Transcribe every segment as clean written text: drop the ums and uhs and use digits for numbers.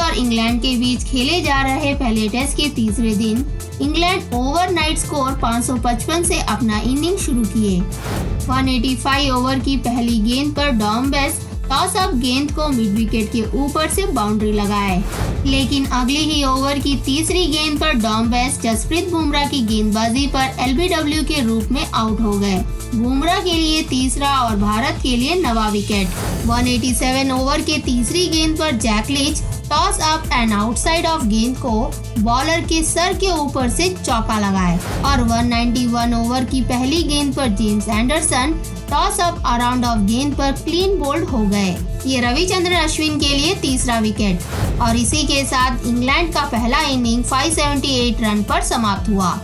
और इंग्लैंड के बीच खेले जा रहे पहले टेस्ट के तीसरे दिन इंग्लैंड ओवरनाइट स्कोर 555 से अपना इनिंग शुरू किए। 185 ओवर की पहली गेंद पर डॉम बेस टॉस अप गेंद को मिड विकेट के ऊपर से बाउंड्री लगाए, लेकिन अगली ही ओवर की तीसरी गेंद पर डॉम बेस जसप्रीत बुमराह की गेंदबाजी पर एलबीडब्ल्यू के रूप में आउट हो गए। बुमराह के लिए तीसरा और भारत के लिए नवा विकेट। 187 ओवर के तीसरी गेंद पर Jack Leach toss up and outside off गेंद को बॉलर के सर के ऊपर से चौका लगाए और 191 ओवर की पहली गेंद पर James Anderson toss up around of गेंद पर क्लीन बोल्ड हो गए। ये रविचंद्रन अश्विन के लिए तीसरा विकेट और इसी के साथ इंग्लैंड का पहला इनिंग 578 रन पर समाप्त हुआ।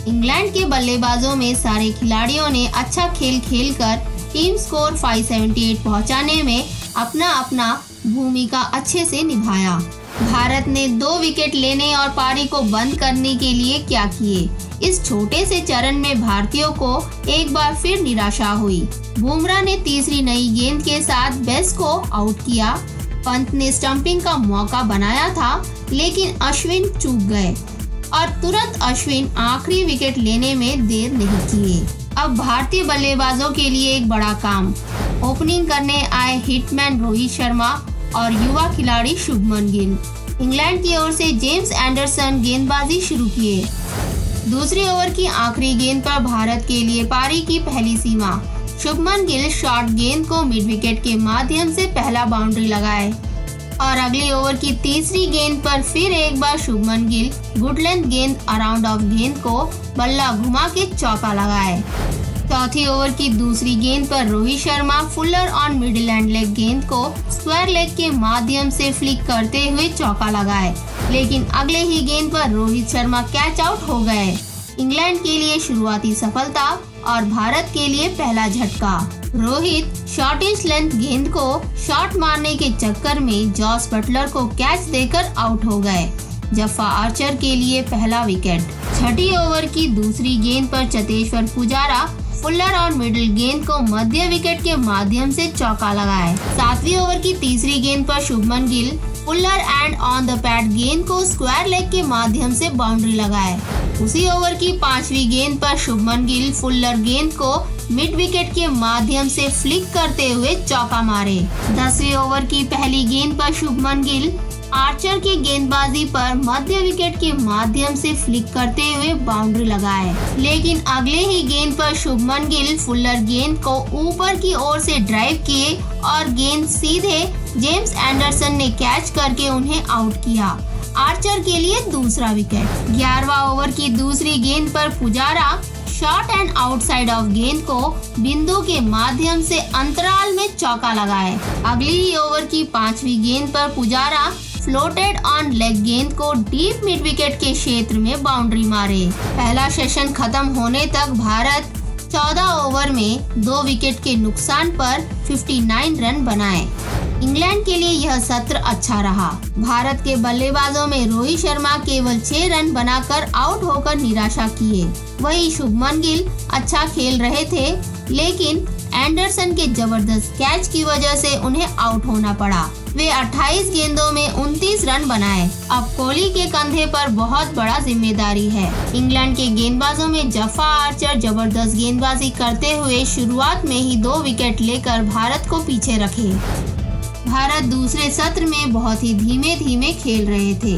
इंग्लैंड के बल्लेबाजों में सारे खिलाड़ियों ने अच्छा खेल खेलकर टीम स्कोर 578 पहुंचाने में अपना अपना भूमिका अच्छे से निभाया। भारत ने 2 विकेट लेने और पारी को बंद करने के लिए क्या किए? इस छोटे से चरण में भारतीयों को एक बार फिर निराशा हुई। बुमराह ने तीसरी नई गेंद के साथ बेस को आउट किया। पंत ने स्टंपिंग का मौका बनाया था, लेकिन अश्विन चूक गए और तुरंत अश्विन आखिरी विकेट लेने में देर नहीं किए। अब भारतीय बल्लेबाजों के लिए एक बड़ा काम। ओपनिंग करने आए हिटमैन रोहित शर्मा और युवा खिलाड़ी शुभमन गिल। इंग्लैंड की ओर से जेम्स एंडरसन गेंदबाजी शुरू किए। दूसरे ओवर की आखिरी गेंद पर भारत के लिए पारी की पहली सीमा। शुभमन गिल शॉर्ट गेंद को मिड विकेट के माध्यम से पहला बाउंड्री लगाए और अगली ओवर की तीसरी गेंद पर फिर एक बार शुभमन गिल गुड लेंथ गेंद अराउंड ऑफ गेंद को बल्ला घुमा के चौका लगाए। चौथी ओवर की दूसरी गेंद पर Rohit Sharma Fuller on middle and leg गेंद को स्क्वायर लेग के माध्यम से फ्लिक करते हुए चौका लगाए, लेकिन अगले ही गेंद पर रोहित शर्मा कैच आउट हो गए। इंग्लैंड के लिए शुरुआती सफलता और भारत के लिए पहला झटका। रोहित शॉर्टिश लेंथ गेंद को शॉट मारने के चक्कर में जॉस बटलर को कैच देकर आउट हो गए। जफ्फा आर्चर के लिए पहला विकेट। छठी ओवर की दूसरी गेंद पर चतेश्वर पुजारा फुलर और मिडिल गेंद को मध्य विकेट के माध्यम से चौका लगाए। सातवीं ओवर की तीसरी गेंद पर Shubman Gill Fuller and on the pad गेंद को स्क्वायर लेग के माध्यम से बाउंड्री लगाए। उसी ओवर की पांचवी गेंद पर शुभमन गिल फुलर गेंद को मिड विकेट के माध्यम से फ्लिक करते हुए चौका मारे। 10वीं ओवर की पहली गेंद पर शुभमन गिल आर्चर की गेंदबाजी पर मध्य विकेट के माध्यम से फ्लिक करते हुए बाउंड्री लगाए, लेकिन अगले ही गेंद पर शुभमन गिल फुलर गेंद को ऊपर की ओर से ड्राइव किए और गेंद सीधे जेम्स एंडरसन ने कैच करके उन्हें आउट किया। आर्चर के लिए दूसरा विकेट। 11वां ओवर की दूसरी गेंद पर Pujara short and outside off गेंद को बिंदु के माध्यम से अंतराल में चौका लगाए। अगली ही ओवर की 5वीं गेंद पर पुजारा फ्लोटेड ऑन लेग गेंद को डीप मिड विकेट के क्षेत्र में बाउंड्री मारे। पहला सेशन खत्म होने तक भारत 14 ओवर में 2 विकेट के नुकसान पर 59 रन बनाए। इंग्लैंड के लिए यह सत्र अच्छा रहा। भारत के बल्लेबाजों में रोहित शर्मा केवल 6 रन बनाकर आउट होकर निराशा किए। वहीं शुभमन गिल अच्छा खेल रहे थे, लेकिन एंडरसन के जबरदस्त कैच की वजह से उन्हें आउट होना पड़ा। वे 28 गेंदों में 29 रन बनाए। अब कोहली के कंधे पर बहुत बड़ा जिम्मेदारी है। इंग्लैंड के गेंदबाजों में जफ्फा आर्चर जबरदस्त गेंदबाजी करते हुए शुरुआत में ही 2 विकेट लेकर भारत को पीछे रखे। भारत दूसरे सत्र में बहुत ही धीमे धीमे खेल रहे थे,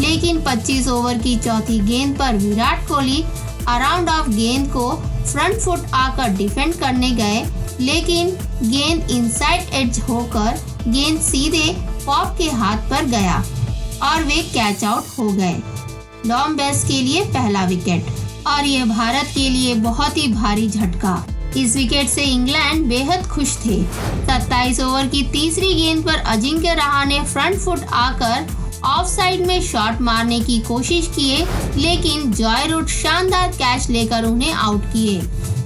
लेकिन 25 ओवर की चौथी गेंद पर विराट कोहली अराउंड ऑफ गेंद को फ्रंट फुट आकर डिफेंड करने गए, लेकिन गेंद इनसाइड एज होकर गेंद सीधे पॉप के हाथ पर गया और वे कैच आउट हो गए। डॉम बेस के लिए पहला विकेट और यह भारत के लिए बहुत ही भारी झटका। इस विकेट से इंग्लैंड बेहद खुश थे। 27 ओवर की तीसरी गेंद पर अजिंक्य रहाणे ने फ्रंट फुट आकर ऑफ साइड में शॉट मारने की कोशिश किए, लेकिन जॉय रूट शानदार कैच लेकर उन्हें आउट किए।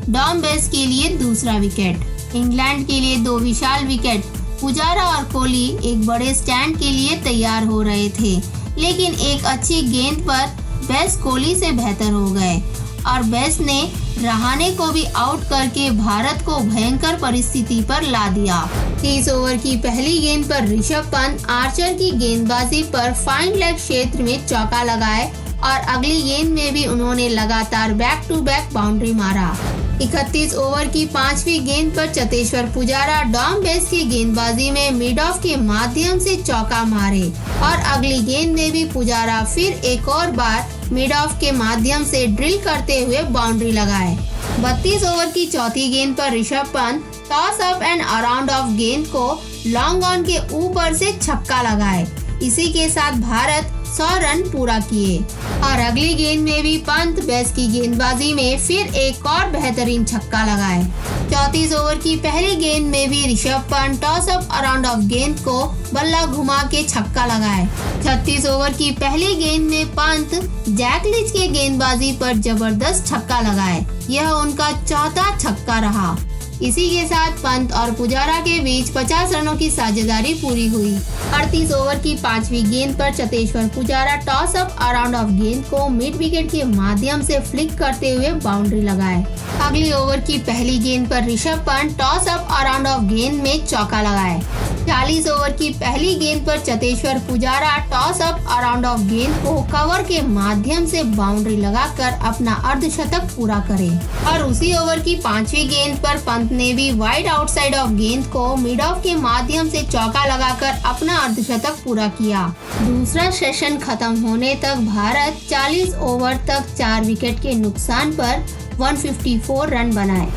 डॉम बेस के लिए दूसरा विकेट। इंग्लैंड के लिए 2 विशाल विकेट। पुजारा और कोहली एक बड़े स्टैंड के लिए तैयार हो रहे थे, लेकिन एक अच्छी गेंद पर बेस कोहली से बेहतर हो गए और बेस ने रहाणे को भी आउट करके भारत को भयंकर परिस्थिति पर ला दिया। 30 ओवर की पहली गेंद पर ऋषभ पंत आर्चर की गेंदबाजी पर फाइन लेग क्षेत्र में चौका लगाए और अगली गेंद में भी उन्होंने लगातार बैक टू बैक बाउंड्री मारा। 31 ओवर की 5वीं गेंद पर चतेश्वर पुजारा डॉम बेस की गेंदबाजी में मिड ऑफ के माध्यम से चौका मारे और अगली गेंद में भी पुजारा फिर एक और बार मिड ऑफ के माध्यम से ड्रिल करते हुए बाउंड्री लगाए। 32 ओवर की चौथी गेंद पर Rishabh Pant toss up and around of गेंद को लॉन्ग ऑन के ऊपर से छक्का लगाए। इसी के साथ भारत 100 रन पूरा किए और अगली गेंद में भी पंत बेस की गेंदबाजी में फिर एक और बेहतरीन छक्का लगाए। 34 ओवर की पहली गेंद में भी Rishabh Pant toss up around of गेंद को बल्ला घुमा के छक्का लगाए। 36 ओवर की पहली गेंद में पंत जैक लीच के गेंदबाजी पर जबरदस्त छक्का लगाए। यह उनका चौथा छक्का रहा। इसी के साथ पंत और पुजारा के बीच 50 रनों की साझेदारी पूरी हुई। 38 ओवर की 5वीं गेंद पर Cheteshwar Pujara toss up around of गेंद को मिड विकेट के माध्यम से फ्लिक करते हुए बाउंड्री लगाए। अगली ओवर की पहली गेंद पर Rishabh Pant toss up around of गेंद में चौका लगाए। 40 ओवर की पहली गेंद पर Cheteshwar Pujara toss up around of गेंद को कवर के माध्यम से बाउंड्री लगाकर अपना अर्धशतक पूरा करे और उसी ओवर की 5वीं गेंद पर पंत ने भी वाइड आउटसाइड ऑफ गेंद को मिड ऑफ के माध्यम से चौका लगाकर अपना अर्धशतक पूरा किया। दूसरा सेशन खत्म होने तक भारत 40 ओवर तक 4 विकेट के नुकसान पर 154 रन बनाए।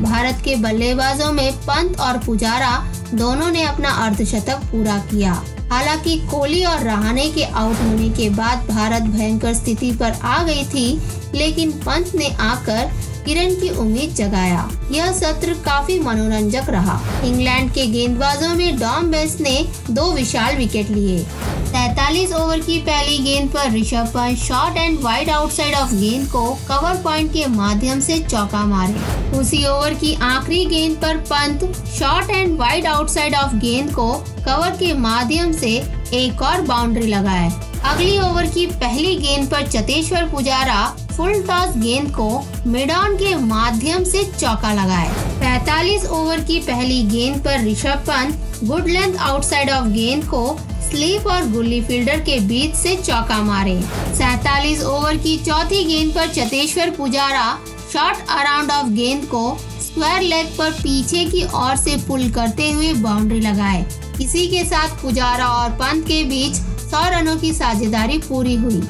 भारत के बल्लेबाजों में पंत और पुजारा दोनों ने अपना अर्धशतक पूरा किया। हालांकि कोहली और रहाणे के आउट होने के बाद भारत भयंकर स्थिति पर आ गई थी, लेकिन पंत ने आकर किरण की उम्मीद जगाया। यह सत्र काफी मनोरंजक रहा। इंग्लैंड के गेंदबाजों में डॉम बेस ने 2 विशाल विकेट लिए। 43 ओवर की पहली गेंद पर Rishabh Pant short and wide outside off गेंद को कवर पॉइंट के माध्यम से चौका मारे। उसी ओवर की आखिरी गेंद पर Pant short and wide outside off गेंद को कवर के माध्यम से एक और बाउंड्री लगाए। अगली ओवर की पहली गेंद पर चतेश्वर पुजारा फुल टॉस गेंद को मिड ऑन के माध्यम से चौका लगाए। 45 ओवर की पहली गेंद पर Rishabh Pant good length outside off गेंद को स्लीप और गुल्ली फील्डर के बीच से चौका मारे। 47 ओवर की चौथी गेंद पर Cheteshwar Pujara short around of गेंद को स्क्वायर लेग पर पीछे की ओर से पुल करते हुए बाउंड्री लगाए। इसी के साथ पुजारा और पंत के बीच 100 रनों की साझेदारी पूरी हुई।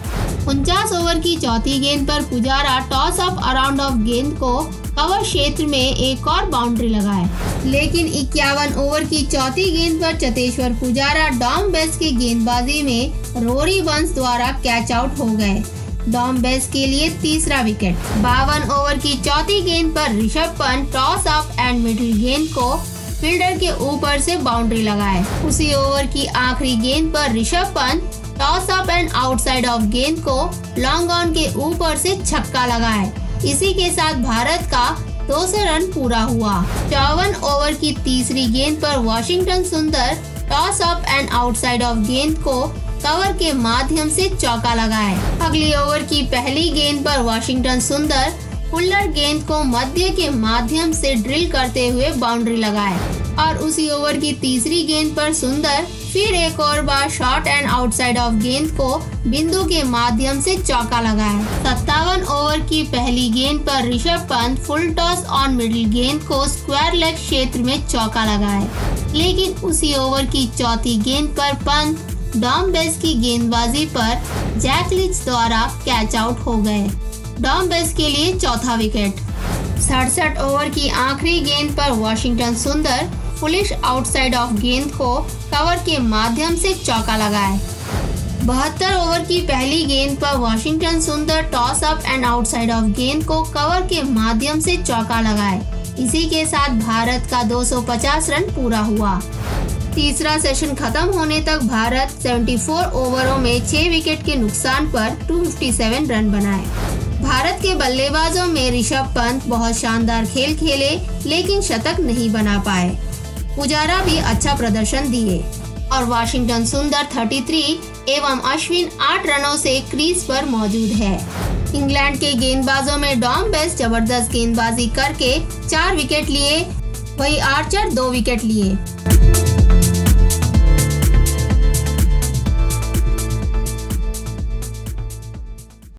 49 ओवर की चौथी गेंद पर Pujara toss up around of गेंद को कवर क्षेत्र में एक और बाउंड्री लगाए, लेकिन 51 ओवर की चौथी गेंद पर चतेश्वर पुजारा डॉम बेस की गेंदबाजी में रोरी बंस द्वारा कैच आउट हो गए। डॉम बेस के लिए तीसरा विकेट। 52 ओवर की चौथी गेंद पर Rishabh Pant toss up and middle गेंद को फील्डर के ऊपर से बाउंड्री लगाए। उसी ओवर की आखिरी गेंद पर Rishabh Pant toss up and outside off गेंद को लॉन्ग ऑन के ऊपर से छक्का लगाए। इसी के साथ भारत का 200 रन पूरा हुआ। 54 ओवर की तीसरी गेंद पर वाशिंगटन सुंदर toss up and outside off गेंद को कवर के माध्यम से चौका लगाए। अगली ओवर की पहली गेंद पर वाशिंगटन सुंदर पुल्लर गेंद को मध्य के माध्यम से ड्रिल करते हुए बाउंड्री लगाए और उसी ओवर की तीसरी गेंद पर सुंदर फिर एक और बार शॉर्ट एंड आउटसाइड ऑफ गेंद को बिंदु के माध्यम से चौका लगाए। 57 ओवर की पहली गेंद पर Rishabh Pant full toss on middle गेंद को स्क्वायर लेग क्षेत्र में चौका लगाए, लेकिन उसी ओवर की चौथी गेंद पर पंत डॉम बेस की गेंदबाजी पर जैक लीच द्वारा कैच आउट हो गए। डॉम बेस के लिए चौथा विकेट। 67 ओवर की आखिरी गेंद पर वाशिंगटन सुंदर पुलिश आउटसाइड ऑफ गेंद को कवर के माध्यम से चौका लगाए। 72 ओवर की पहली गेंद पर वाशिंगटन सुंदर toss up and outside off गेंद को कवर के माध्यम से चौका लगाए। इसी के साथ भारत का 250 रन पूरा हुआ। तीसरा सेशन खत्म होने तक भारत 74 ओवरों में 6 विकेट के नुकसान पर 257 रन बनाए। भारत के बल्लेबाजों में ऋषभ पंत बहुत शानदार खेल खेले, लेकिन शतक नहीं बना पाए। पुजारा भी अच्छा प्रदर्शन दिए और वाशिंगटन सुंदर 33 एवं अश्विन 8 रनों से क्रीज पर मौजूद है। इंग्लैंड के गेंदबाजों में डॉम बेस्ट जबरदस्त गेंदबाजी करके 4 विकेट लिए, वही आर्चर 2 विकेट लिए।